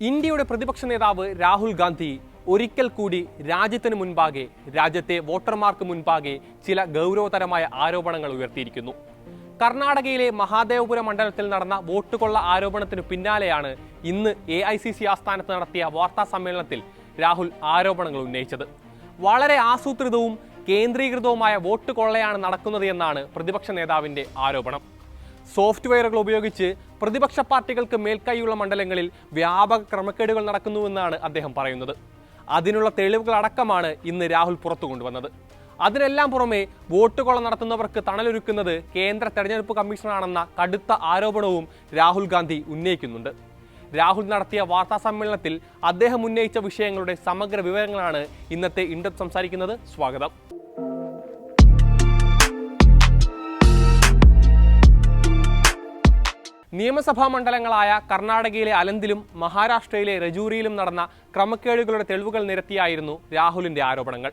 ഇന്ത്യയുടെ പ്രതിപക്ഷ നേതാവ് രാഹുൽ ഗാന്ധി ഒരിക്കൽ കൂടി രാജ്യത്തിന് മുൻപാകെ, രാജ്യത്തെ വോട്ടർമാർക്ക് മുൻപാകെ ചില ഗൗരവതരമായ ആരോപണങ്ങൾ ഉയർത്തിയിരിക്കുന്നു. കർണാടകയിലെ മഹാദേവപുരം മണ്ഡലത്തിൽ നടന്ന വോട്ടുകൊള്ള ആരോപണത്തിന് പിന്നാലെയാണ് ഇന്ന് AICC ആസ്ഥാനത്ത് നടത്തിയ വാർത്താ സമ്മേളനത്തിൽ രാഹുൽ ആരോപണങ്ങൾ ഉന്നയിച്ചത്. വളരെ ആസൂത്രിതവും കേന്ദ്രീകൃതവുമായ വോട്ട് കൊള്ളയാണ് നടക്കുന്നത് എന്നാണ് പ്രതിപക്ഷ നേതാവിന്റെ ആരോപണം. സോഫ്റ്റ്വെയറുകൾ ഉപയോഗിച്ച് പ്രതിപക്ഷ പാർട്ടികൾക്ക് മേൽക്കൈയുള്ള മണ്ഡലങ്ങളിൽ വ്യാപക ക്രമക്കേടുകൾ നടക്കുന്നുവെന്നാണ് അദ്ദേഹം പറയുന്നത്. അതിനുള്ള തെളിവുകളടക്കമാണ് ഇന്ന് രാഹുൽ പുറത്തു കൊണ്ടുവന്നത്. അതിനെല്ലാം പുറമെ വോട്ട് കൊള്ള നടത്തുന്നവർക്ക് തണലൊരുക്കുന്നത് കേന്ദ്ര തെരഞ്ഞെടുപ്പ് കമ്മീഷനാണെന്ന കടുത്ത ആരോപണവും രാഹുൽ ഗാന്ധി ഉന്നയിക്കുന്നുണ്ട്. രാഹുൽ നടത്തിയ വാർത്താ സമ്മേളനത്തിൽ അദ്ദേഹം ഉന്നയിച്ച വിഷയങ്ങളുടെ സമഗ്ര വിവരങ്ങളാണ് ഇന്നത്തെ ഇൻഡെപ്ത് സംസാരിക്കുന്നത്. സ്വാഗതം. നിയമസഭാ മണ്ഡലങ്ങളായ കർണാടകയിലെ അലന്ദിലും മഹാരാഷ്ട്രയിലെ രജൂരിയിലും നടന്ന ക്രമക്കേടുകളുടെ തെളിവുകൾ നിരത്തിയായിരുന്നു രാഹുലിന്റെ ആരോപണങ്ങൾ.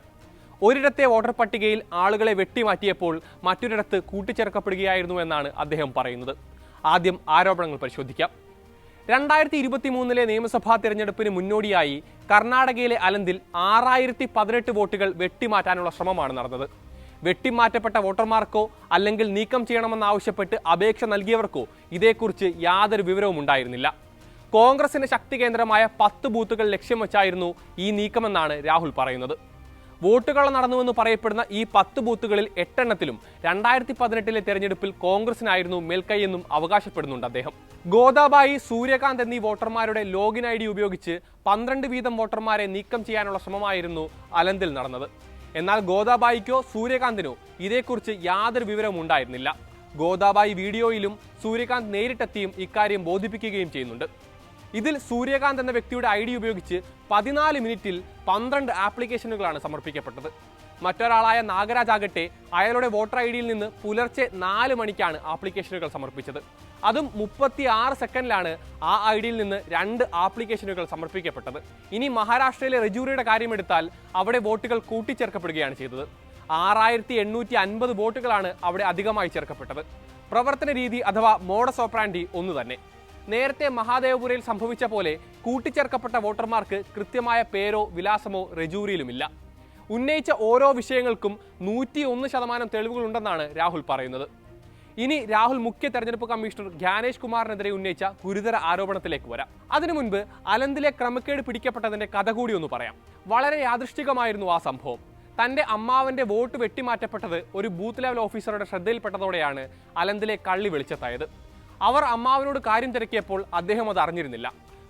ഒരിടത്തെ വോട്ടർ പട്ടികയിൽ ആളുകളെ വെട്ടിമാറ്റിയപ്പോൾ മറ്റൊരിടത്ത് കൂട്ടിച്ചേർക്കപ്പെടുകയായിരുന്നു എന്നാണ് അദ്ദേഹം പറയുന്നത്. ആദ്യം ആരോപണങ്ങൾ പരിശോധിക്കാം. 2023 നിയമസഭാ തെരഞ്ഞെടുപ്പിന് മുന്നോടിയായി കർണാടകയിലെ അലന്ദിൽ 6018 വോട്ടുകൾ വെട്ടിമാറ്റാനുള്ള ശ്രമമാണ് നടന്നത്. വെട്ടിമാറ്റപ്പെട്ട വോട്ടർമാർക്കോ അല്ലെങ്കിൽ നീക്കം ചെയ്യണമെന്നാവശ്യപ്പെട്ട് അപേക്ഷ നൽകിയവർക്കോ ഇതേക്കുറിച്ച് യാതൊരു വിവരവും ഉണ്ടായിരുന്നില്ല. കോൺഗ്രസിന്റെ ശക്തി കേന്ദ്രമായ 10 ബൂത്തുകൾ ലക്ഷ്യം വെച്ചായിരുന്നു ഈ നീക്കമെന്നാണ് രാഹുൽ പറയുന്നത്. വോട്ടുകൾ നടന്നുവെന്ന് പറയപ്പെടുന്ന ഈ 10 ബൂത്തുകളിൽ 8 എണ്ണത്തിലും 2018 തെരഞ്ഞെടുപ്പിൽ കോൺഗ്രസിനായിരുന്നു മേൽക്കൈയെന്നും അവകാശപ്പെടുന്നുണ്ട് അദ്ദേഹം. ഗോദാബായി, സൂര്യകാന്ത് എന്നീ വോട്ടർമാരുടെ ലോഗിൻ ID ഉപയോഗിച്ച് 12 വീതം വോട്ടർമാരെ നീക്കം ചെയ്യാനുള്ള ശ്രമമായിരുന്നു അലന്ദിൽ നടന്നത്. എന്നാൽ ഗോദാബായിക്കോ സൂര്യകാന്തിനോ ഇതേക്കുറിച്ച് യാതൊരു വിവരവും ഉണ്ടായിരുന്നില്ല. ഗോദാബായി വീഡിയോയിലും സൂര്യകാന്ത് നേരിട്ടെത്തിയും ഇക്കാര്യം ബോധിപ്പിക്കുകയും ചെയ്യുന്നുണ്ട്. ഇതിൽ സൂര്യകാന്ത് എന്ന വ്യക്തിയുടെ ID ഉപയോഗിച്ച് 14 മിനിറ്റിൽ 12 ആപ്ലിക്കേഷനുകളാണ് സമർപ്പിക്കപ്പെട്ടത്. മറ്റൊരാളായ നാഗരാജ് ആകട്ടെ അയാളുടെ വോട്ടർ IDയിൽ നിന്ന് പുലർച്ചെ 4 മണിക്കാണ് ആപ്ലിക്കേഷനുകൾ സമർപ്പിച്ചത്. അതും 36 സെക്കൻഡിലാണ് ആ IDയിൽ നിന്ന് 2 ആപ്ലിക്കേഷനുകൾ സമർപ്പിക്കപ്പെട്ടത്. ഇനി മഹാരാഷ്ട്രയിലെ രജൂരിയുടെ കാര്യമെടുത്താൽ അവിടെ വോട്ടുകൾ കൂട്ടിച്ചേർക്കപ്പെടുകയാണ് ചെയ്തത്. 6850 വോട്ടുകളാണ് അവിടെ അധികമായി ചേർക്കപ്പെട്ടത്. പ്രവർത്തന രീതി അഥവാ മോഡസ് ഓപ്പറാൻഡി ഒന്നു തന്നെ. നേരത്തെ മഹാദേവപുരയിൽ സംഭവിച്ച പോലെ കൂട്ടിച്ചേർക്കപ്പെട്ട വോട്ടർമാർക്ക് കൃത്യമായ പേരോ വിലാസമോ രജൂരിയിലുമില്ല. ഉന്നയിച്ച ഓരോ വിഷയങ്ങൾക്കും 101% തെളിവുകളുണ്ടെന്നാണ് രാഹുൽ പറയുന്നത്. ഇനി രാഹുൽ മുഖ്യ തെരഞ്ഞെടുപ്പ് കമ്മീഷണർ ജ്ഞാനേഷ് കുമാറിനെതിരെ ഉന്നയിച്ച ഗുരുതര ആരോപണത്തിലേക്ക് വരാം. അതിനു മുൻപ് അലന്ദിലെ ക്രമക്കേട് പിടിക്കപ്പെട്ടതിന്റെ കഥ കൂടി ഒന്ന് പറയാം. വളരെ യാദൃശ്ചികമായിരുന്നു ആ സംഭവം. തന്റെ അമ്മാവന്റെ വോട്ട് വെട്ടിമാറ്റപ്പെട്ടത് ഒരു ബൂത്ത് ലെവൽ ഓഫീസറുടെ ശ്രദ്ധയിൽപ്പെട്ടതോടെയാണ് അലന്ദിലെ കള്ളി വെളിച്ചത്തായത്. അവർ അമ്മാവനോട് കാര്യം തിരക്കിയപ്പോൾ അദ്ദേഹം അത് അറിഞ്ഞിരുന്നില്ല.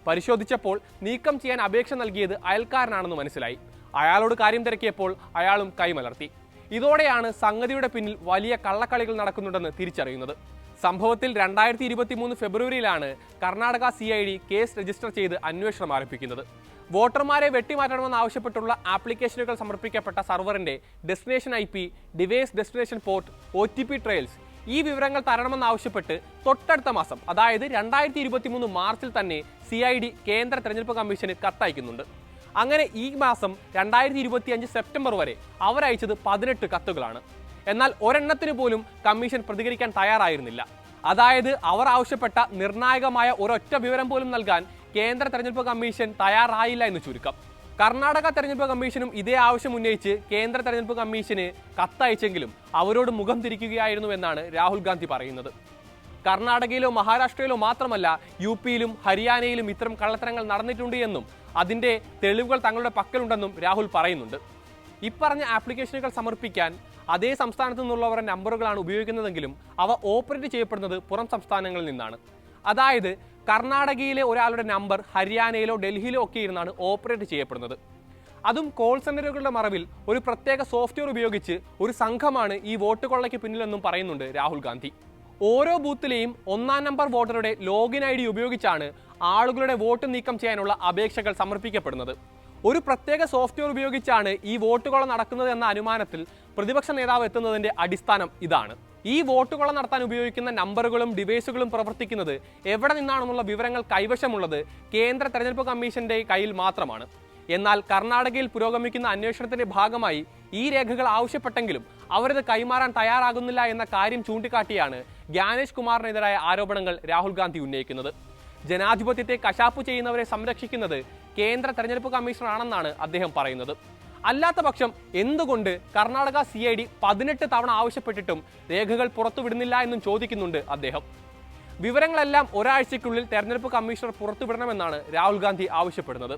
പരിശോധിച്ചപ്പോൾ നീക്കം ചെയ്യാൻ അപേക്ഷ നൽകിയത് അയൽക്കാരനാണെന്ന് മനസ്സിലായി. അയാളോട് കാര്യം തിരക്കിയപ്പോൾ അയാളും കൈമലർത്തി. ഇതോടെയാണ് സംഗതിയുടെ പിന്നിൽ വലിയ കള്ളക്കളികൾ നടക്കുന്നുണ്ടെന്ന് തിരിച്ചറിയുന്നത്. സംഭവത്തിൽ 2023 ഫെബ്രുവരിയിലാണ് കർണാടക CID കേസ് രജിസ്റ്റർ ചെയ്ത് അന്വേഷണം ആരംഭിക്കുന്നത്. വോട്ടർമാരെ വെട്ടിമാറ്റണമെന്ന് ആവശ്യപ്പെട്ടുള്ള ആപ്ലിക്കേഷനുകൾ സമർപ്പിക്കപ്പെട്ട സർവറിന്റെ destination IP, device destination port, OTP trials ഈ വിവരങ്ങൾ തരണമെന്നാവശ്യപ്പെട്ട് തൊട്ടടുത്ത മാസം, അതായത് 2023 മാർച്ചിൽ തന്നെ CID കേന്ദ്ര തെരഞ്ഞെടുപ്പ് കമ്മീഷന് കത്തയക്കുന്നുണ്ട്. അങ്ങനെ ഈ മാസം 2025 സെപ്റ്റംബർ വരെ അവരയച്ചത് 18 കത്തുകളാണ്. എന്നാൽ ഒരെണ്ണത്തിന് പോലും കമ്മീഷൻ പ്രതികരിക്കാൻ തയ്യാറായിരുന്നില്ല. അതായത് അവർ ആവശ്യപ്പെട്ട നിർണായകമായ ഒരൊറ്റ വിവരം പോലും നൽകാൻ കേന്ദ്ര തെരഞ്ഞെടുപ്പ് കമ്മീഷൻ തയ്യാറായില്ല എന്ന് ചുരുക്കം. കർണാടക തെരഞ്ഞെടുപ്പ് കമ്മീഷനും ഇതേ ആവശ്യം ഉന്നയിച്ച് കേന്ദ്ര തെരഞ്ഞെടുപ്പ് കമ്മീഷന് കത്തയച്ചെങ്കിലും അവരോട് മുഖം തിരിക്കുകയായിരുന്നു എന്നാണ് രാഹുൽ ഗാന്ധി പറയുന്നത്. കർണാടകയിലോ മഹാരാഷ്ട്രയിലോ മാത്രമല്ല UPയിലും ഹരിയാനയിലും ഇത്തരം കള്ളത്തരങ്ങൾ നടന്നിട്ടുണ്ട് എന്നും അതിന്റെ തെളിവുകൾ തങ്ങളുടെ പക്കലുണ്ടെന്നും രാഹുൽ പറയുന്നുണ്ട്. ഇപ്പറഞ്ഞ ആപ്ലിക്കേഷനുകൾ സമർപ്പിക്കാൻ അതേ സംസ്ഥാനത്തു നിന്നുള്ളവരുടെ നമ്പറുകളാണ് ഉപയോഗിക്കുന്നതെങ്കിലും അവ ഓപ്പറേറ്റ് ചെയ്യപ്പെടുന്നത് പുറം സംസ്ഥാനങ്ങളിൽ നിന്നാണ്. അതായത് കർണാടകയിലെ ഒരാളുടെ നമ്പർ ഹരിയാനയിലോ ഡൽഹിയിലോ ഒക്കെ ഇരുന്നാണ് ഓപ്പറേറ്റ് ചെയ്യപ്പെടുന്നത്. അതും കോൾ സെന്ററുകളുടെ മറവിൽ ഒരു പ്രത്യേക സോഫ്റ്റ്വെയർ ഉപയോഗിച്ച് ഒരു സംഘമാണ് ഈ വോട്ട് കൊള്ളയ്ക്ക് പിന്നിലെന്നും പറയുന്നുണ്ട് രാഹുൽ ഗാന്ധി. ഓരോ ബൂത്തിലെയും 1-ാം നമ്പർ വോട്ടറുടെ ലോഗിൻ ID ഉപയോഗിച്ചാണ് ആളുകളുടെ വോട്ട് നീക്കം ചെയ്യാനുള്ള അപേക്ഷകൾ സമർപ്പിക്കപ്പെടുന്നത്. ഒരു പ്രത്യേക സോഫ്റ്റ്വെയർ ഉപയോഗിച്ചാണ് ഈ വോട്ടുകൊള്ള നടക്കുന്നത് എന്ന അനുമാനത്തിൽ പ്രതിപക്ഷ നേതാവ് എത്തുന്നതിന്റെ അടിസ്ഥാനം ഇതാണ്. ഈ വോട്ടുകൊള്ള നടത്താൻ ഉപയോഗിക്കുന്ന നമ്പറുകളും ഡിവൈസുകളും പ്രവർത്തിക്കുന്നത് എവിടെ നിന്നാണെന്നുള്ള വിവരങ്ങൾ കൈവശമുള്ളത് കേന്ദ്ര തെരഞ്ഞെടുപ്പ് കമ്മീഷന്റെ കയ്യിൽ മാത്രമാണ്. എന്നാൽ കർണാടകയിൽ പുരോഗമിക്കുന്ന അന്വേഷണത്തിന്റെ ഭാഗമായി ഈ രേഖകൾ ആവശ്യപ്പെട്ടെങ്കിലും അവരത് കൈമാറാൻ തയ്യാറാകുന്നില്ല എന്ന കാര്യം ചൂണ്ടിക്കാട്ടിയാണ് ജ്ഞാനേഷ് കുമാറിനെതിരായ ആരോപണങ്ങൾ രാഹുൽ ഗാന്ധി ഉന്നയിക്കുന്നത്. ജനാധിപത്യത്തെ കശാപ്പ് ചെയ്യുന്നവരെ സംരക്ഷിക്കുന്നത് കേന്ദ്ര തെരഞ്ഞെടുപ്പ് കമ്മീഷണറാണെന്നാണ് അദ്ദേഹം പറയുന്നത്. അല്ലാത്ത പക്ഷം എന്തുകൊണ്ട് കർണാടക CID 18 തവണ ആവശ്യപ്പെട്ടിട്ടും രേഖകൾ പുറത്തുവിടുന്നില്ല എന്നും ചോദിക്കുന്നുണ്ട് അദ്ദേഹം. വിവരങ്ങളെല്ലാം ഒരാഴ്ചയ്ക്കുള്ളിൽ തെരഞ്ഞെടുപ്പ് കമ്മീഷണർ പുറത്തുവിടണമെന്നാണ് രാഹുൽ ഗാന്ധി ആവശ്യപ്പെടുന്നത്.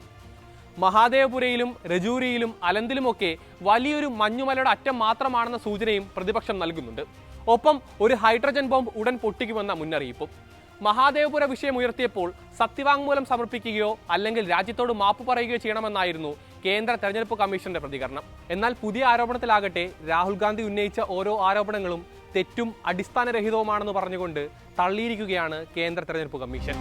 മഹാദേവപുരയിലും രജൂരിയിലും അലന്തിലുമൊക്കെ വലിയൊരു മഞ്ഞുമലയുടെ അറ്റം മാത്രമാണെന്ന സൂചനയും പ്രതിപക്ഷം നൽകുന്നുണ്ട്. ഒപ്പം ഒരു ഹൈഡ്രജൻ ബോംബ് ഉടൻ പൊട്ടിക്കുമെന്ന മുന്നറിയിപ്പും. മഹാദേവപുര വിഷയം ഉയർത്തിയപ്പോൾ സത്യവാങ്മൂലം സമർപ്പിക്കുകയോ അല്ലെങ്കിൽ രാജ്യത്തോട് മാപ്പ് പറയുകയോ ചെയ്യണമെന്നായിരുന്നു കേന്ദ്ര തെരഞ്ഞെടുപ്പ് കമ്മീഷന്റെ പ്രതികരണം. എന്നാൽ പുതിയ ആരോപണത്തിലാകട്ടെ രാഹുൽ ഗാന്ധി ഉന്നയിച്ച ഓരോ ആരോപണങ്ങളും തെറ്റും അടിസ്ഥാനരഹിതവുമാണെന്ന് പറഞ്ഞുകൊണ്ട് തള്ളിയിരിക്കുകയാണ് കേന്ദ്ര തെരഞ്ഞെടുപ്പ് കമ്മീഷൻ.